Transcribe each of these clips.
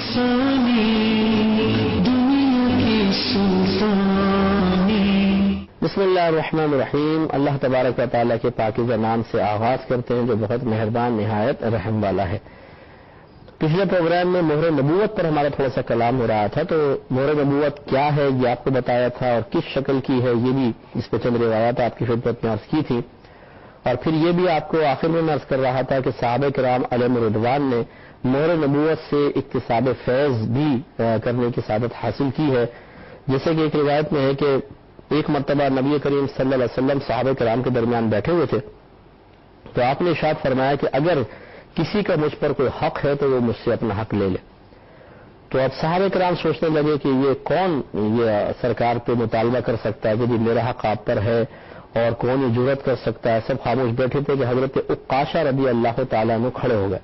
ثانی دنیا کی سلطانی۔ بسم اللہ الرحمن الرحیم۔ اللہ تبارک و تعالیٰ کے پاکیزہ نام سے آغاز کرتے ہیں جو بہت مہربان نہایت رحم والا ہے۔ پچھلے پروگرام میں مہر نبوت پر ہمارا تھوڑا سا کلام ہو رہا تھا، تو مہر نبوت کیا ہے یہ آپ کو بتایا تھا اور کس شکل کی ہے یہ بھی اس پہ چند روایات آپ کی خدمت میں عرض کی تھی، اور پھر یہ بھی آپ کو آخر میں عرض کر رہا تھا کہ صحابہ کرام علیہم رضوان نے مہر نبوت سے اکتساب فیض بھی کرنے کی سعادت حاصل کی ہے۔ جیسے کہ ایک روایت میں ہے کہ ایک مرتبہ نبی کریم صلی اللہ علیہ وسلم صحابہ کرام کے درمیان بیٹھے ہوئے تھے، تو آپ نے ارشاد فرمایا کہ اگر کسی کا مجھ پر کوئی حق ہے تو وہ مجھ سے اپنا حق لے لے۔ تو اب صحابہ کرام سوچنے لگے کہ یہ کون یہ سرکار پہ مطالبہ کر سکتا ہے کہ جی میرا حق آپ پر ہے، اور کون یہ جرأت کر سکتا ہے۔ سب خاموش بیٹھے تھے کہ حضرت عکاشہ رضی اللہ تعالیٰ عنہ کھڑے ہو گئے،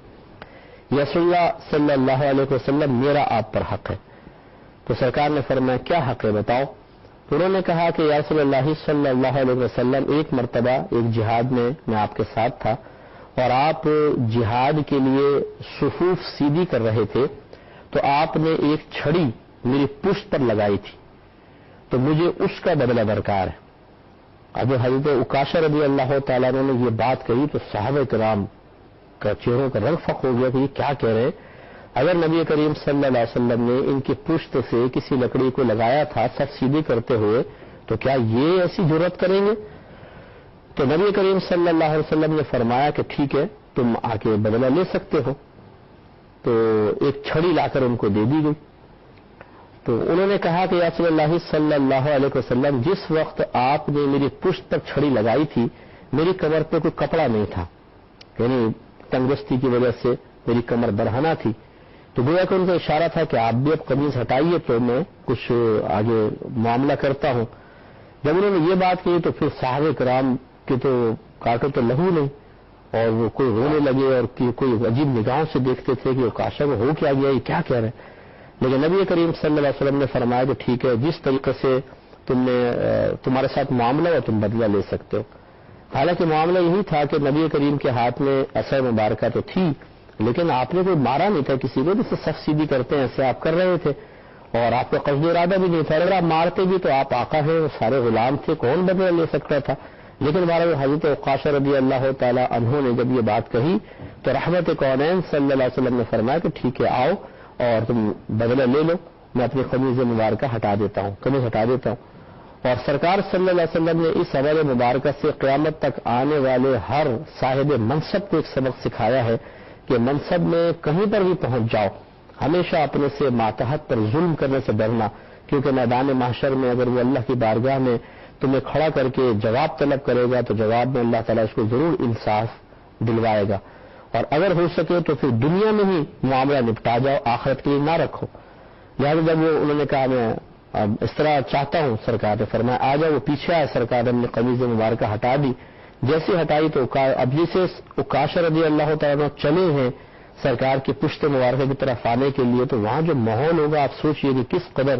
یا رسول اللہ صلی اللہ علیہ وسلم میرا آپ پر حق ہے۔ تو سرکار نے فرمایا کیا حق ہے بتاؤ؟ تو انہوں نے کہا کہ یا رسول اللہ صلی اللہ علیہ وسلم ایک مرتبہ ایک جہاد میں آپ کے ساتھ تھا، اور آپ جہاد کے لیے صفوف سیدھی کر رہے تھے، تو آپ نے ایک چھڑی میری پشت پر لگائی تھی، تو مجھے اس کا بدلہ درکار ہے۔ اب حضرت عکاشہ رضی اللہ تعالیٰ عنہ نے یہ بات کہی تو صحابہ کرام کا چہروں کا رنگ فق ہو گیا کہ یہ کیا کہہ رہے ہیں۔ اگر نبی کریم صلی اللہ علیہ وسلم نے ان کی پشت سے کسی لکڑی کو لگایا تھا سب سیدھی کرتے ہوئے، تو کیا یہ ایسی جرأت کریں گے؟ تو نبی کریم صلی اللہ علیہ وسلم نے فرمایا کہ ٹھیک ہے تم آ کے بدلہ لے سکتے ہو۔ تو ایک چھڑی لا کر ان کو دے دی گئی۔ تو انہوں نے کہا کہ یا رسول اللہ صلی اللہ علیہ وسلم جس وقت آپ نے میری پشت پر چھڑی لگائی تھی میری کمر پہ کوئی کپڑا نہیں تھا، یعنی تنگستی کی وجہ سے میری کمر برہنہ تھی، تو گویا کہ ان کا اشارہ تھا کہ آپ بھی اب قمیض ہٹائیے تو میں کچھ آگے معاملہ کرتا ہوں۔ جب انہوں نے یہ بات کی تو پھر صحابہ کرام کے تو کاٹو تو لہو نہیں، اور وہ کوئی رونے لگے اور کوئی عجیب نگاہوں سے دیکھتے تھے کہ عکاشہ کو ہو کیا گیا، یہ کیا کہہ رہے ہیں۔ لیکن نبی کریم صلی اللہ علیہ وسلم نے فرمایا کہ ٹھیک ہے جس طریقے سے تمہارے ساتھ معاملہ ہو تم بدلہ لے سکتے ہو۔ حالانکہ معاملہ یہی تھا کہ نبی کریم کے ہاتھ میں عصا مبارکہ تو تھی، لیکن آپ نے کوئی مارا نہیں تھا کسی کو، جسے صف سیدھی کرتے ہیں ایسے آپ کر رہے تھے، اور آپ کا قصد ارادہ بھی نہیں تھا۔ اگر آپ مارتے بھی تو آپ آقا ہیں، وہ سارے غلام تھے، کون بدلہ لے سکتا تھا۔ لیکن بہرحال حضرت عکاشہ رضی اللہ تعالیٰ عنہ نے جب یہ بات کہی تو رحمت کونین صلی اللہ علیہ وسلم نے فرمایا کہ ٹھیک ہے آؤ اور تم بدلہ لے لو، میں اپنی قمیض مبارکہ ہٹا دیتا ہوں، قمیض ہٹا دیتا ہوں۔ اور سرکار صلی اللہ علیہ وسلم نے اس حوال مبارکہ سے قیامت تک آنے والے ہر صاحب منصب کو ایک سبق سکھایا ہے کہ منصب میں کہیں پر بھی پہنچ جاؤ ہمیشہ اپنے سے ماتحت پر ظلم کرنے سے ڈرنا، کیونکہ میدان محشر میں اگر وہ اللہ کی بارگاہ میں تمہیں کھڑا کر کے جواب طلب کرے گا تو جواب میں اللہ تعالیٰ اس کو ضرور انصاف دلوائے گا، اور اگر ہو سکے تو پھر دنیا میں ہی معاملہ نپٹا جاؤ، آخرت کے لیے نہ رکھو۔ لہٰذا جب وہ انہوں نے کہا میں اس طرح چاہتا ہوں، سرکار نے فرمایا آ جاؤ، وہ پیچھے آئے، سرکار نے قمیض مبارکہ ہٹا دی۔ جیسے ہٹائی تو اب جسے عکاشہ رضی اللہ تعالیٰ چلے ہیں سرکار کی پشت مبارکہ کی طرف آنے کے لیے، تو وہاں جو ماحول ہوگا آپ سوچئے کہ کس قدر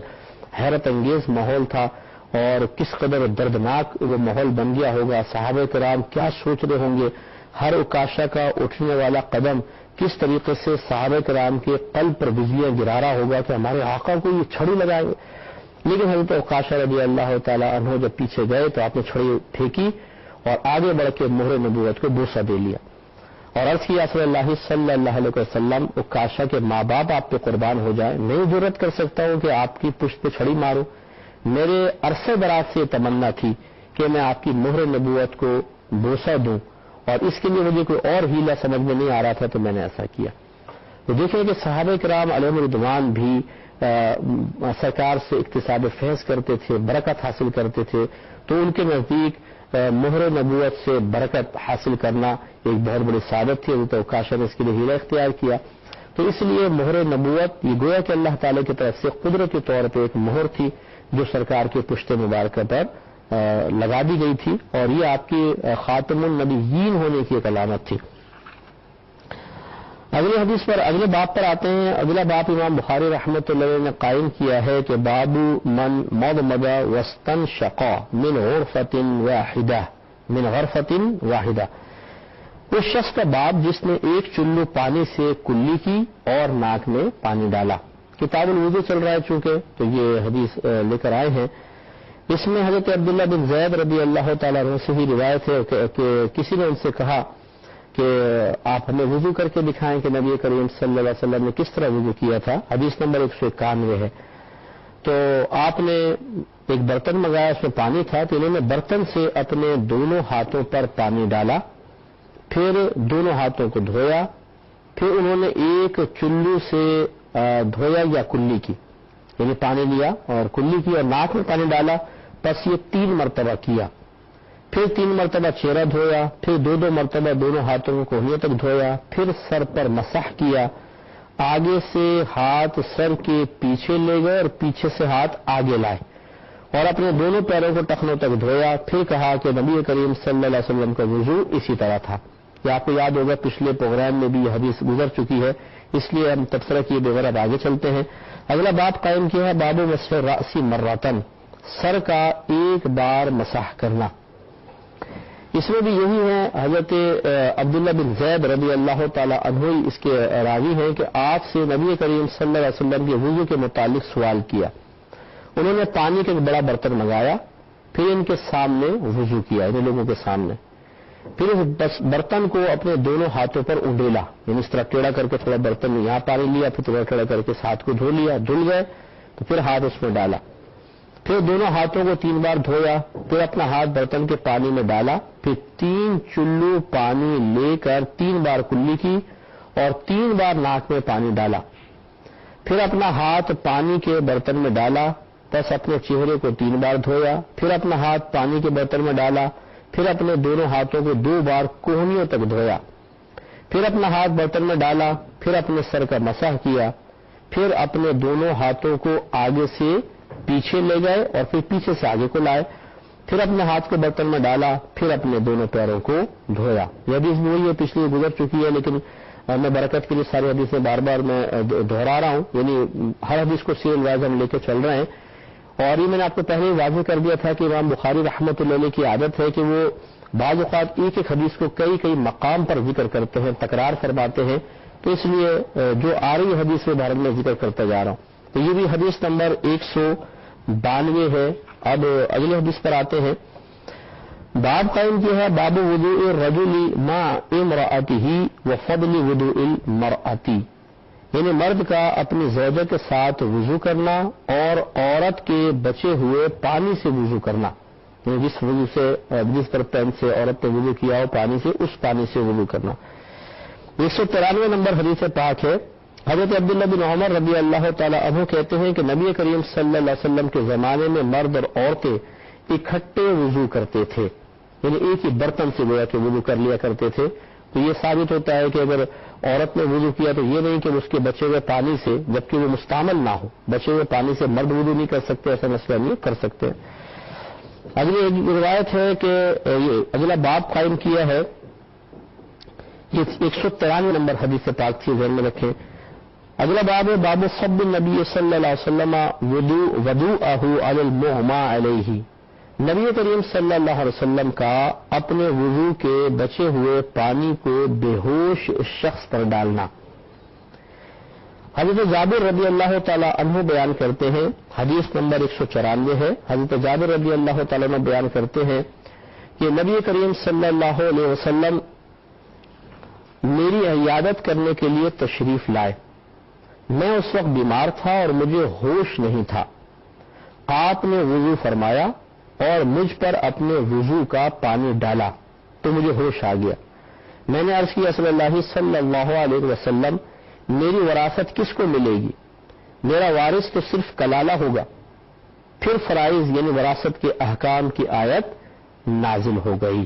حیرت انگیز ماحول تھا اور کس قدر دردناک وہ ماحول بن گیا ہوگا۔ صحابہ کرام کیا سوچ رہے ہوں گے، ہر عکاشہ کا اٹھنے والا قدم کس طریقے سے صحابہ کرام کے قلب پر بجلیاں گرا رہا ہوگا کہ ہمارے آقا کو یہ چھڑی لگائے گے۔ لیکن حضرت عکاشہ رضی اللہ تعالیٰ عنہ جب پیچھے گئے تو آپ نے چھڑی پھینکی اور آگے بڑھ کے مہر نبوت کو بوسہ دے لیا، اور عرض کیا صلی اللہ صلی اللہ علیہ وسلم عکاشہ کے ماں باپ آپ پہ قربان ہو جائے، نہیں جرأت کر سکتا ہوں کہ آپ کی پشت پہ چھڑی ماروں، میرے عرصے دراز سے تمنا تھی کہ میں آپ کی مہر نبوت کو بوسہ دوں، اور اس کے لیے مجھے کوئی اور ہیلا سمجھ میں نہیں آ رہا تھا تو میں نے ایسا کیا۔ تو دیکھیں کہ صحابہ کرام علیہم رضوان بھی سرکار سے اکتساب فیض کرتے تھے، برکت حاصل کرتے تھے، تو ان کے نزدیک مہر نبوت سے برکت حاصل کرنا ایک بہت بڑی سعادت تھی۔ حضرت عکاشہ نے اس کے لیے ہیلا اختیار کیا، تو اس لیے مہر نبوت یہ گویا کہ اللہ تعالی کی طرف سے قدرتی طور پہ ایک مہر تھی جو سرکار کے پشت مبارکہ پر لگا دی گئی تھی، اور یہ آپ کی خاتم النبیین ہونے کی ایک علامت تھی۔ اگلے حدیث پر اگلے باب پر آتے ہیں۔ اگلا باب امام بخاری رحمۃ اللہ علیہ نے قائم کیا ہے کہ باب من مضمض واستنشق من غرفۃ واحدہ، اس شخص کا باب جس نے ایک چلو پانی سے کلی کی اور ناک میں پانی ڈالا۔ کتاب الوضو چل رہا ہے چونکہ تو یہ حدیث لے کر آئے ہیں. اس میں حضرت عبداللہ بن زید رضی اللہ تعالیٰ عنہ سے ہی روایت ہے کہ کسی نے ان سے کہا کہ آپ ہمیں وضو کر کے دکھائیں کہ نبی کریم صلی اللہ علیہ وسلم نے کس طرح وضو کیا تھا. حدیث نمبر 191 ہے. تو آپ نے ایک برتن منگایا, اس میں پانی تھا, تو انہوں نے برتن سے اپنے دونوں ہاتھوں پر پانی ڈالا, پھر دونوں ہاتھوں کو دھویا, پھر انہوں نے ایک چلو سے دھویا یا کلی کی, یعنی پانی لیا اور کلی کی اور ناک میں پانی ڈالا. بس یہ 3 مرتبہ کیا. پھر 3 مرتبہ چہرہ دھویا, پھر 2 مرتبہ دونوں ہاتھوں کو کوہنیوں تک دھویا, پھر سر پر مسح کیا, آگے سے ہاتھ سر کے پیچھے لے گئے اور پیچھے سے ہاتھ آگے لائے اور اپنے دونوں پیروں کو ٹخنوں تک دھویا. پھر کہا کہ نبی کریم صلی اللہ علیہ وسلم کا وضو اسی طرح تھا. یہ آپ کو یاد ہوگا پچھلے پروگرام میں بھی یہ حدیث گزر چکی ہے, اس لیے ہم تبصرہ کیے بغیر اب آگے چلتے ہیں. اگلا باب قائم کیا ہے باب مسح الرأس مرتن, سر کا ایک بار مسح کرنا. اس میں بھی یہی ہے, حضرت عبداللہ بن زید رضی اللہ تعالی عنہ اس کے راوی ہیں کہ آپ سے نبی کریم صلی اللہ علیہ وسلم کے وضو کے متعلق سوال کیا. انہوں نے پانی کا ایک بڑا برتن منگایا, پھر ان کے سامنے وضو کیا, ان لوگوں کے سامنے. پھر اس برتن کو اپنے دونوں ہاتھوں پر انڈیلا, یعنی اس طرح ٹیڑھا کر کے تھوڑا برتن میں یہاں پانی لیا, پھر تھوڑا ٹیڑھا کر کے اس ہاتھ کو دھو لیا, دھل گئے تو پھر ہاتھ اس میں ڈالا. پھر دونوں ہاتھوں کو 3 بار دھویا, پھر اپنا ہاتھ برتن کے پانی میں ڈالا, پھر 3 چلو پانی لے کر 3 بار کلی کی اور 3 بار ناک میں پانی ڈالا. پھر اپنا ہاتھ پانی کے برتن میں ڈالا, بس اپنے چہرے کو 3 بار دھویا, پھر اپنا ہاتھ پانی کے برتن میں ڈالا, پھر اپنے دونوں ہاتھوں کو 2 بار کوہنیوں تک دھویا, پھر اپنا ہاتھ برتن میں ڈالا, پھر اپنے سر کا مسح کیا, پھر اپنے دونوں ہاتھوں کو آگے سے پیچھے لے گئے اور پھر پیچھے سے آگے کو لائے, پھر اپنے ہاتھ کو برتن میں ڈالا, پھر اپنے دونوں پیروں کو دھویا. یہ حدیث وہی ہے, پچھلی گزر چکی ہے, لیکن میں برکت کے لیے ساری حدیثیں بار بار میں دہرا رہا ہوں, یعنی ہر حدیث کو سیریل وائز ہم لے کے چل رہے ہیں. اور یہ میں نے آپ کو پہلے واضح کر دیا تھا کہ امام بخاری رحمۃ اللہ علیہ کی عادت ہے کہ وہ بعض اوقات ایک حدیث کو کئی مقام پر ذکر کرتے ہیں, تکرار فرماتے ہیں, تو اس لیے جو آ رہی حدیث میں بھارت میں ذکر کرتا جا رہا ہوں. تو یہ بھی حدیث نمبر 192 ہے. اب اگلے حدیث پر آتے ہیں. باب قائم کیا ہے باب وضوء الرجل مع امرأته وفضل وضوء المرأة, یعنی مرد کا اپنی زوجہ کے ساتھ وضو کرنا اور عورت کے بچے ہوئے پانی سے وضو کرنا, یعنی جس برتن سے عورت نے وضو کیا ہو پانی سے, اس پانی سے وضو کرنا. 193 نمبر حدیث پاک ہے. حضرت عبداللہ بن عمر رضی اللہ تعالی عنہ کہتے ہیں کہ نبی کریم صلی اللہ علیہ وسلم کے زمانے میں مرد اور عورتیں اکٹھے وضو کرتے تھے, یعنی ایک ہی برتن سے گویا کہ وضو کر لیا کرتے تھے. تو یہ ثابت ہوتا ہے کہ اگر عورت نے وضو کیا تو یہ نہیں کہ اس کے بچے ہوئے پانی سے, جبکہ وہ مستعمل نہ ہو, بچے ہوئے پانی سے مرد وضو نہیں کر سکتے, ایسا مسئلہ نہیں کر سکتے. اگلی روایت ہے کہ اگلا باب قائم کیا ہے, یہ 193 نمبر حدیث پاک تھی, ذہن میں رکھیں. اگلا باب ہے باب صب النبی صلی اللہ علیہ وسلم وضوءہ علی المغمى علیہ, نبی کریم صلی اللہ علیہ وسلم کا اپنے وضو کے بچے ہوئے پانی کو بے ہوش شخص پر ڈالنا. حضرت جابر رضی اللہ تعالی عنہ بیان کرتے ہیں, حدیث نمبر 194 ہے. حضرت جابر رضی اللہ تعالی عنہ بیان کرتے ہیں کہ نبی کریم صلی اللہ علیہ وسلم میری عیادت کرنے کے لیے تشریف لائے. میں اس وقت بیمار تھا اور مجھے ہوش نہیں تھا. آپ نے وضو فرمایا اور مجھ پر اپنے وضو کا پانی ڈالا تو مجھے ہوش آ گیا. میں نے عرض کیا صلی اللہ علیہ وسلم, میری وراثت کس کو ملے گی؟ میرا وارث تو صرف کلالہ ہوگا. پھر فرائض یعنی وراثت کے احکام کی آیت نازل ہو گئی.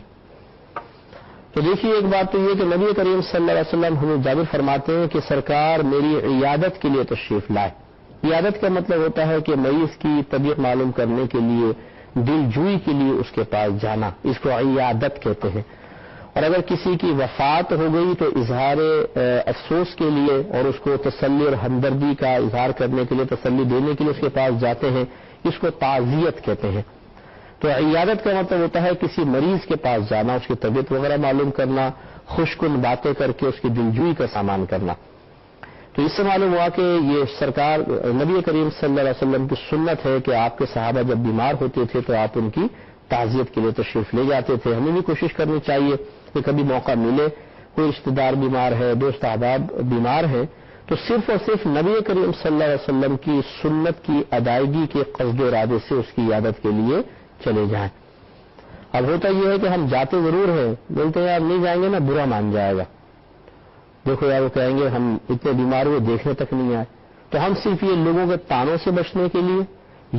تو دیکھیے ایک بات تو یہ کہ نبی کریم صلی اللہ علیہ وسلم ہمیں جابر فرماتے ہیں کہ سرکار میری عیادت کے لیے تشریف لائے. عیادت کا مطلب ہوتا ہے کہ مریض کی طبیعت معلوم کرنے کے لیے, دل جوئی کے لیے اس کے پاس جانا, اس کو عیادت کہتے ہیں. اور اگر کسی کی وفات ہو گئی تو اظہار افسوس کے لیے اور اس کو تسلی اور ہمدردی کا اظہار کرنے کے لیے, تسلی دینے کے لیے اس کے پاس جاتے ہیں, اس کو تعزیت کہتے ہیں. تو عیادت کا مطلب ہوتا ہے کسی مریض کے پاس جانا, اس کی طبیعت وغیرہ معلوم کرنا, خوش کن باتیں کر کے اس کی دلجوئی کا سامان کرنا. تو اس سے معلوم ہوا کہ یہ سرکار نبی کریم صلی اللہ علیہ وسلم کی سنت ہے کہ آپ کے صحابہ جب بیمار ہوتے تھے تو آپ ان کی تعزیت کے لیے تشریف لے جاتے تھے. ہمیں بھی کوشش کرنی چاہیے کہ کبھی موقع ملے، کوئی رشتہ دار بیمار ہے، دوست احباب بیمار ہیں، تو صرف اور صرف نبی کریم صلی اللہ علیہ وسلم کی سنت کی ادائیگی کے قصد و ارادے سے اس کی عیادت کے لیے چلے جائیں. اب ہوتا یہ ہے کہ ہم جاتے ضرور ہیں، بولتے ہیں یار نہیں جائیں گے نا برا مان جائے گا، دیکھو یار وہ کہیں گے ہم اتنے بیمار ہوئے دیکھنے تک نہیں آئے. تو ہم صرف یہ لوگوں کے تانوں سے بچنے کے لیے،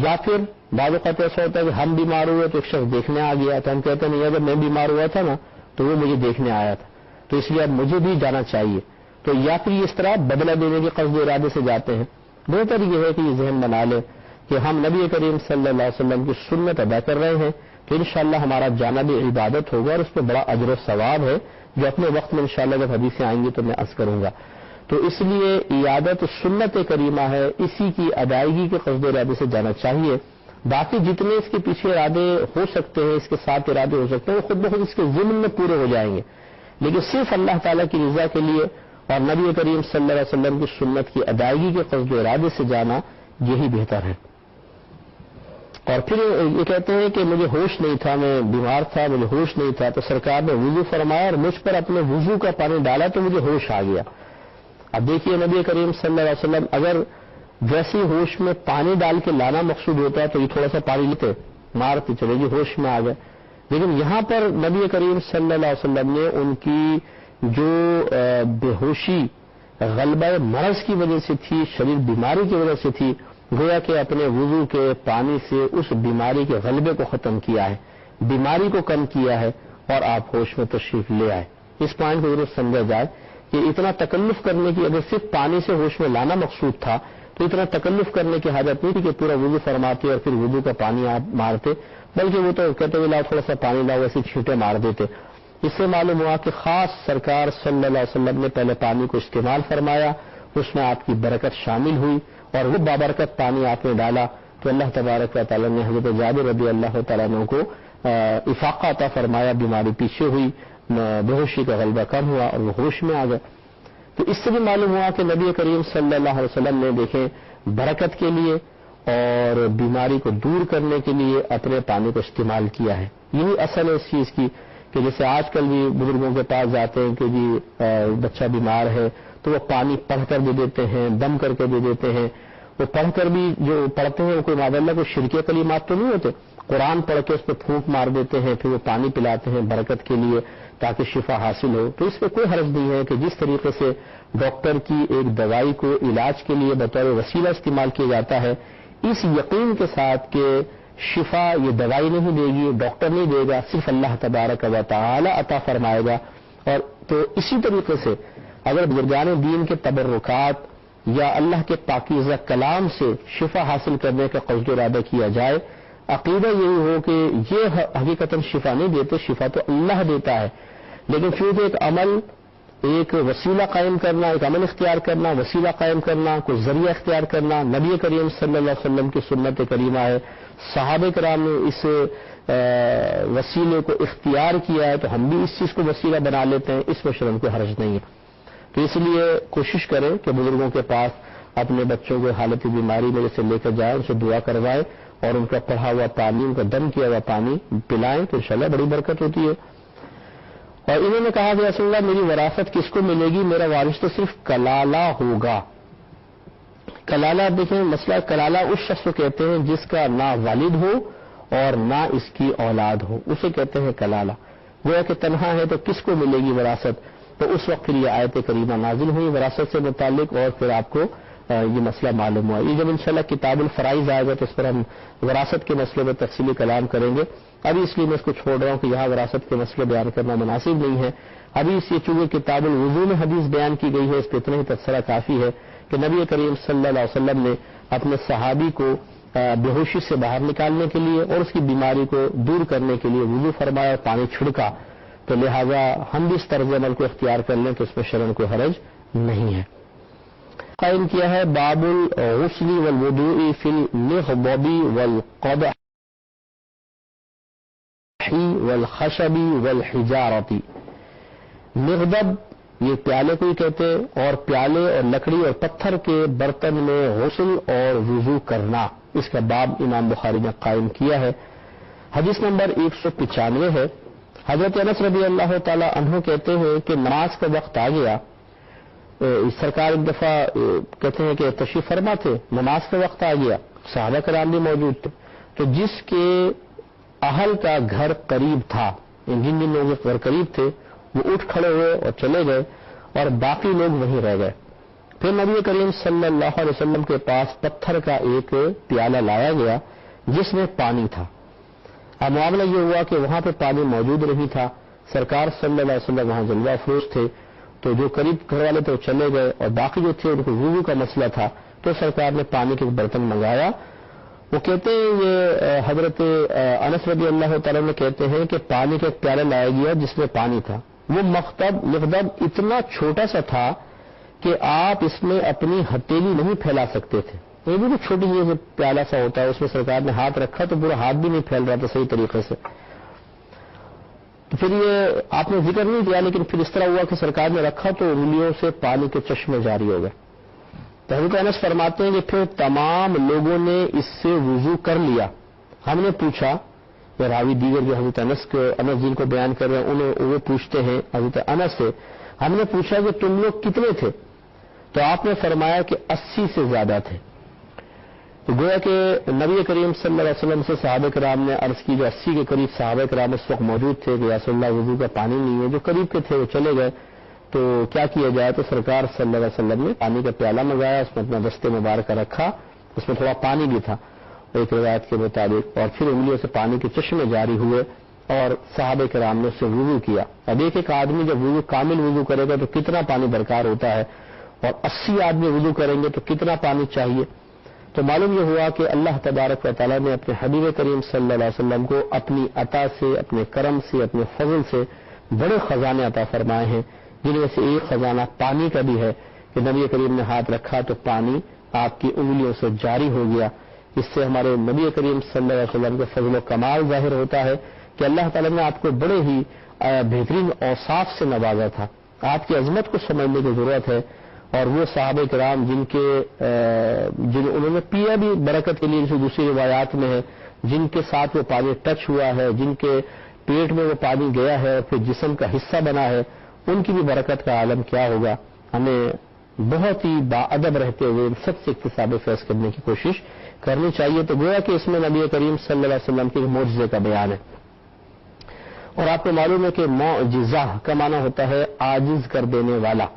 یا پھر بعض اوقات ایسا ہوتا ہے کہ ہم بیمار ہوئے تو ایک شخص دیکھنے آ گیا تو ہم کہتے ہیں نہیں اگر میں بیمار ہوا تھا نا تو وہ مجھے دیکھنے آیا تھا تو اس لیے اب مجھے بھی جانا چاہیے. تو یا پھر اس طرح بدلہ دینے کے قصد و ارادے سے جاتے ہیں. بہتر یہ ہے کہ یہ ذہن بنا لیں کہ ہم نبی کریم صلی اللہ علیہ وسلم کی سنت ادا کر رہے ہیں تو انشاءاللہ ہمارا جانا بھی عبادت ہوگا اور اس پہ بڑا اجر و ثواب ہے جو اپنے وقت میں انشاءاللہ جب حدیثیں آئیں گی تو میں عرض کروں گا. تو اس لیے عیادت سنت کریمہ ہے، اسی کی ادائیگی کے قصد و ارادے سے جانا چاہیے. باقی جتنے اس کے پیچھے ارادے ہو سکتے ہیں، اس کے ساتھ ارادے ہو سکتے ہیں، وہ خود بخود اس کے ضمن میں پورے ہو جائیں گے، لیکن صرف اللہ تعالیٰ کی رضا کے لیے اور نبی کریم صلی اللہ علیہ وسلم کی سنت کی ادائیگی کے قصد و ارادے سے جانا یہی بہتر ہے. اور پھر یہ کہتے ہیں کہ مجھے ہوش نہیں تھا، میں بیمار تھا، مجھے ہوش نہیں تھا تو سرکار نے وضو فرمایا اور مجھ پر اپنے وضو کا پانی ڈالا تو مجھے ہوش آ گیا. اب دیکھیے نبی کریم صلی اللہ علیہ وسلم اگر ویسی ہوش میں پانی ڈال کے لانا مقصود ہوتا ہے تو یہ تھوڑا سا پانی لیتے مارتے چلے جی ہوش میں آ گئے. لیکن یہاں پر نبی کریم صلی اللہ علیہ وسلم نے ان کی جو بے ہوشی غلبہ مرض کی وجہ سے تھی، شدید بیماری کی وجہ سے تھی، گویا کہ اپنے وضو کے پانی سے اس بیماری کے غلبے کو ختم کیا ہے، بیماری کو کم کیا ہے اور آپ ہوش میں تشریف لے آئے. اس پوائنٹ کو ضرور سمجھا جائے کہ اتنا تکلف کرنے کی، اگر صرف پانی سے ہوش میں لانا مقصود تھا تو اتنا تکلف کرنے کی حاجت نہیں تھی کہ پورا وضو فرماتے اور پھر وضو کا پانی آپ مارتے، بلکہ وہ تو کہتے ہوئے لاؤ تھوڑا سا پانی لاؤ ایسے چھینٹے مار دیتے. اس سے معلوم ہوا کہ خاص سرکار صلی اللہ علیہ وسلم نے پہلے پانی کو استعمال فرمایا، اس میں آپ کی برکت شامل ہوئی اور وہ بابرکت پانی آپ نے ڈالا تو اللہ تبارک و تعالیٰ نے حضرت جابر رضی اللہ تعالیٰ عنہ کو افاقہ عطا فرمایا، بیماری پیچھے ہوئی، بے ہوشی کا غلبہ کم ہوا اور وہ ہوش میں آ گئے. تو اس سے بھی معلوم ہوا کہ نبی کریم صلی اللہ علیہ وسلم نے دیکھیں برکت کے لیے اور بیماری کو دور کرنے کے لیے اپنے پانی کو استعمال کیا ہے. یہی اصل ہے اس چیز کی کہ جیسے آج کل بھی بزرگوں کے پاس جاتے ہیں کہ جی بچہ بیمار ہے تو وہ پانی پڑھ کر دے دیتے ہیں، دم کر کے دے دیتے ہیں. وہ پڑھ کر بھی جو پڑھتے ہیں وہ کوئی معذاللہ کوئی شرکیہ کلمات تو نہیں ہوتے، قرآن پڑھ کے اس پہ پھونک مار دیتے ہیں، پھر وہ پانی پلاتے ہیں برکت کے لیے تاکہ شفا حاصل ہو. تو اس پہ کوئی حرج نہیں ہے کہ جس طریقے سے ڈاکٹر کی ایک دوائی کو علاج کے لیے بطور وسیلہ استعمال کیا جاتا ہے، اس یقین کے ساتھ کہ شفا یہ دوائی نہیں دے گی، ڈاکٹر نہیں دے گا، صرف اللہ تبارک و تعالی عطا فرمائے گا. اور تو اسی طریقے سے اگر بزرگان دین کے تبرکات یا اللہ کے پاکیزہ کلام سے شفا حاصل کرنے کا قصد و ارادہ کیا جائے، عقیدہ یہی ہو کہ یہ حقیقتاً شفا نہیں دیتے، شفا تو اللہ دیتا ہے، لیکن چونکہ ایک عمل، ایک وسیلہ قائم کرنا، ایک عمل اختیار کرنا، وسیلہ قائم کرنا، کوئی ذریعہ اختیار کرنا نبی کریم صلی اللہ علیہ وسلم کی سنت کریمہ ہے. صحابہ کرام نے اس وسیلے کو اختیار کیا ہے تو ہم بھی اس چیز کو وسیلہ بنا لیتے ہیں، اس میں شرم کوئی حرج نہیں ہے. تو اس لیے کوشش کریں کہ بزرگوں کے پاس اپنے بچوں کو حالت بیماری میں جیسے لے کر جائیں، ان سے دعا کروائیں اور ان کا پڑھا ہوا پانی، ان کا دم کیا ہوا پانی پلائیں تو انشاءاللہ بڑی برکت ہوتی ہے. اور انہوں نے کہا کہ رسول اللہ میری وراثت کس کو ملے گی؟ میرا وارث تو صرف کلالہ ہوگا. کلالہ دیکھیں مسئلہ، کلالہ اس شخص کو کہتے ہیں جس کا نہ والد ہو اور نہ اس کی اولاد ہو، اسے کہتے ہیں کلالہ. گویا کہ تنہا ہے تو کس کو ملے گی وراثت؟ تو اس وقت پھر یہ آیت کریمہ نازل ہوئی وراثت سے متعلق اور پھر آپ کو یہ مسئلہ معلوم ہوا. یہ جب انشاءاللہ کتاب الفرائض آئے گا تو اس پر ہم وراثت کے مسئلے پر تفصیلی کلام کریں گے. ابھی اس لیے میں اس کو چھوڑ رہا ہوں کہ یہاں وراثت کے مسئلے بیان کرنا مناسب نہیں ہے. ابھی اس یہ چونکہ کتاب الوضو میں حدیث بیان کی گئی ہے، اس پہ اتنا ہی تبصرہ کافی ہے کہ نبی کریم صلی اللہ علیہ وسلم نے اپنے صحابی کو بے ہوشی سے باہر نکالنے کے لیے اور اس کی بیماری کو دور کرنے کے لیے وضو فرمایا اور پانی چھڑکا. تو لہذا ہم بھی اس طرز عمل کو اختیار کر لیں تو اس میں شرم کوئی حرج نہیں ہے. قائم کیا ہے باب الغسل والوضوء فی المغضب والقدح والخشب والحجارت. مغضب یہ پیالے کو ہی کہتے ہیں، اور پیالے اور لکڑی اور پتھر کے برتن میں غسل اور وضو کرنا، اس کا باب امام بخاری نے قائم کیا ہے۔ حدیث نمبر 195 ہے۔ حضرت انس رضی اللہ تعالی عنہ کہتے ہیں کہ نماز کا وقت آ گیا، سرکار ایک دفعہ کہتے ہیں کہ تشریف فرما تھے، نماز کا وقت آ گیا، صحابہ کرام بھی موجود تھے، تو جس کے اہل کا گھر قریب تھا، جن جن لوگوں کے گھر قریب تھے وہ اٹھ کھڑے ہوئے اور چلے گئے، اور باقی لوگ وہیں رہ گئے۔ پھر نبی کریم صلی اللہ علیہ وسلم کے پاس پتھر کا ایک پیالہ لایا گیا جس میں پانی تھا۔ اب معاملہ یہ ہوا کہ وہاں پہ پانی موجود نہیں تھا، سرکار صلی اللہ علیہ وسلم وہاں جلوہ افروز تھے، تو جو قریب گھر والے تھے وہ چلے گئے، اور باقی جو تھے ان کو وضو کا مسئلہ تھا، تو سرکار نے پانی کے برتن منگایا۔ وہ کہتے ہیں، یہ حضرت انس رضی اللہ تعالیٰ نے کہتے ہیں کہ پانی کا ایک پیالہ لایا گیا جس میں پانی تھا، وہ مقدب اتنا چھوٹا سا تھا کہ آپ اس میں اپنی ہتھیلی نہیں پھیلا سکتے تھے۔ یہ بھی چھوٹی سی پیالہ سا ہوتا ہے، اس میں سرکار نے ہاتھ رکھا تو پورا ہاتھ بھی نہیں پھیل رہا تھا صحیح طریقے سے۔ تو پھر یہ آپ نے ذکر نہیں کیا، لیکن پھر اس طرح ہوا کہ سرکار نے رکھا تو انگلیوں سے پانی کے چشمے جاری ہو گئے۔ تو حضرت انس فرماتے ہیں کہ پھر تمام لوگوں نے اس سے وضو کر لیا۔ ہم نے پوچھا، یا راوی دیگر جو حضرت انس جن کو بیان کر رہے ہیں وہ پوچھتے ہیں حضرت انس سے، ہم نے پوچھا کہ تم لوگ کتنے تھے؟ تو آپ نے فرمایا کہ 80 سے زیادہ تھے۔ تو گویا کہ نبی کریم صلی اللہ علیہ وسلم سے صحابہ کرام نے عرض کی، جو 80 کے قریب صحابہ کرام اس وقت موجود تھے، کہ یا رسول اللہ وضو کا پانی نہیں ہے، جو قریب کے تھے وہ چلے گئے، تو کیا کیا جائے؟ تو سرکار صلی اللہ علیہ وسلم نے پانی کا پیالہ منگایا، اس میں اپنا دستے مبارکہ رکھا، اس میں تھوڑا پانی بھی تھا ایک روایت کے مطابق، اور پھر انگلیوں سے پانی کے چشمے جاری ہوئے اور صحابہ کرام نے اس سے وضو کیا۔ اب ایک آدمی جب وضو کامل وضو کرے گا تو کتنا پانی درکار ہوتا ہے، اور 80 آدمی وضو کریں گے تو کتنا پانی چاہیے؟ تو معلوم یہ ہوا کہ اللہ تبارک و تعالیٰ نے اپنے حبیب کریم صلی اللہ علیہ وسلم کو اپنی عطا سے، اپنے کرم سے، اپنے فضل سے بڑے خزانے عطا فرمائے ہیں، جن میں سے ایک خزانہ پانی کا بھی ہے کہ نبی کریم نے ہاتھ رکھا تو پانی آپ کی انگلیوں سے جاری ہو گیا۔ اس سے ہمارے نبی کریم صلی اللہ علیہ وسلم کے فضل و کمال ظاہر ہوتا ہے کہ اللہ تعالیٰ نے آپ کو بڑے ہی بہترین اوصاف سے نوازا تھا۔ آپ کی عظمت کو سمجھنے کی ضرورت ہے، اور وہ صحابہ کرام جن انہوں نے پیا بھی برکت کے لیے، جیسے دوسری روایات میں ہے، جن کے ساتھ وہ پانی ٹچ ہوا ہے، جن کے پیٹ میں وہ پانی گیا ہے اور پھر جسم کا حصہ بنا ہے، ان کی بھی برکت کا عالم کیا ہوگا۔ ہمیں بہت ہی باادب رہتے ہوئے ان سب سے اکتساب فیض کرنے کی کوشش کرنی چاہیے۔ تو گویا کہ اس میں نبی کریم صلی اللہ علیہ وسلم کے معجزے کا بیان ہے، اور آپ کو معلوم ہے کہ معجزہ کا معنی ہوتا ہے عاجز کر دینے والا۔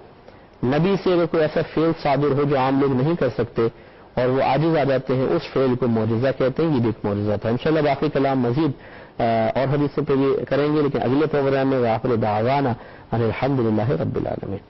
نبی سے اگر کوئی ایسا فعل صادر ہو جو عام لوگ نہیں کر سکتے اور وہ عاجز آ جاتے ہیں، اس فعل کو معجزہ کہتے ہیں۔ یہ بھی ایک معجزہ تھا۔ انشاءاللہ باقی کلام مزید اور حدیثوں پہ بھی کریں گے، لیکن اگلے پروگرام میں آخر دعوانا ان الحمدللہ رب العالمین۔